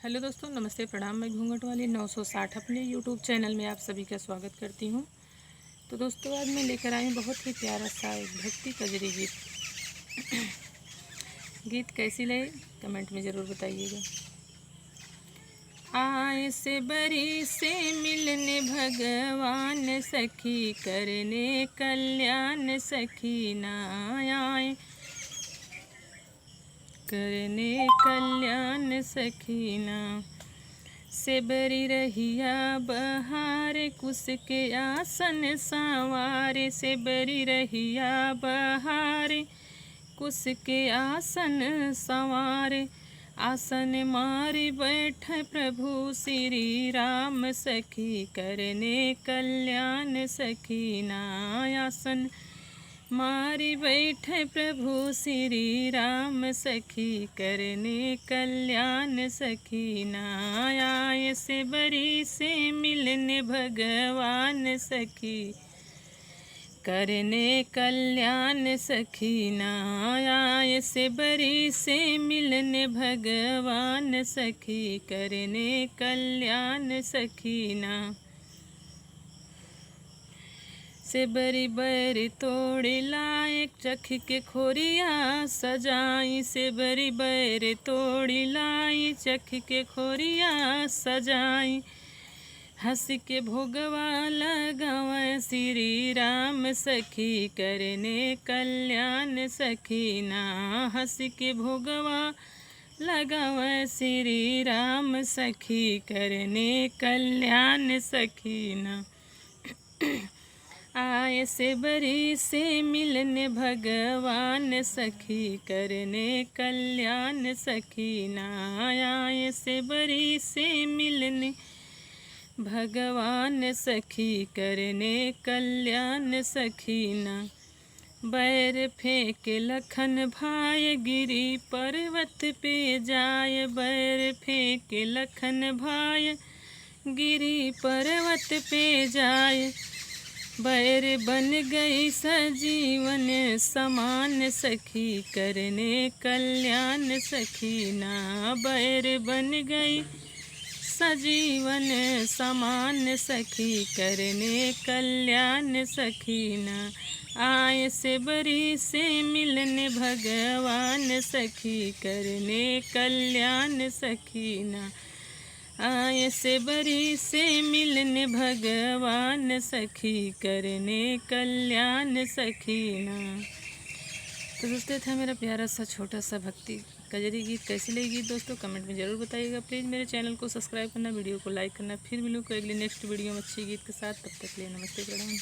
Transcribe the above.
Hello दोस्तों, नमस्ते, प्रणाम। मैं घूंघट वाली 960 अपने यूट्यूब चैनल में आप सभी का स्वागत करती हूँ। तो दोस्तों, आज मैं लेकर आई हूँ बहुत ही प्यारा सा एक भक्ति कजरी गीत कैसी लगे कमेंट में ज़रूर बताइएगा। आए से बरी से मिलने भगवान, सखी करने कल्याण, सखी ना आए करने कल्याण, सखी ना। से बरी रहिया बहारे, कुश के आसन संवारे, से बरी रहिया बहारे, कुश के आसन संवारे। आसन मारी बैठ प्रभु श्री राम, सखी करने कल्याण, सखी ना। आसन मारी बैठे प्रभु श्री राम, सखी करने कल्याण, सखी ना। आए से बरी से मिलने भगवान, सखी करने कल्याण, सखी ना। आए से बरी से मिलने भगवान, सखी करने कल्याण, सखी ना। से बरी बैरी तोड़ी लाए, चख के खोरिया सजाई, से बरी बैरी तोड़ी लाई, चख के खोरिया सजाई। हंस के भोगवा लगावे श्री राम, सखी करने कल्याण, सखी ना। हंस के भोगवा लगावे श्री राम, सखी करने कल्याण, सखी ना। आए से बरी से मिलने भगवान, सखी करने कल्याण, सखी ना। आए से बरी से मिलने भगवान, सखी करने कल्याण, सखी ना। बैर फेंक लखन भाई, गिरी पर्वत पे जाए, बैर फेंक लखन भाई, गिरी पर्वत पे जाए। बैर बन गई सजीवन समान, सखी करने कल्याण, सखी ना। बैर बन गई सजीवन समान, सखी करने कल्याण, सखी ना। आए से बरी से मिलने भगवान, सखी करने कल्याण, सखी ना। आए से बरी से मिलने भगवान, सखी करने कल्याण, सखी ना। तो दोस्तों, था मेरा प्यारा सा छोटा सा भक्ति कजरी गीत। कैसी लगी गीत दोस्तों कमेंट में ज़रूर बताइएगा। प्लीज़ मेरे चैनल को सब्सक्राइब करना, वीडियो को लाइक करना। फिर मिलूँ अगले नेक्स्ट वीडियो में अच्छी गीत के साथ। तब तक के लिए नमस्ते, प्रणाम।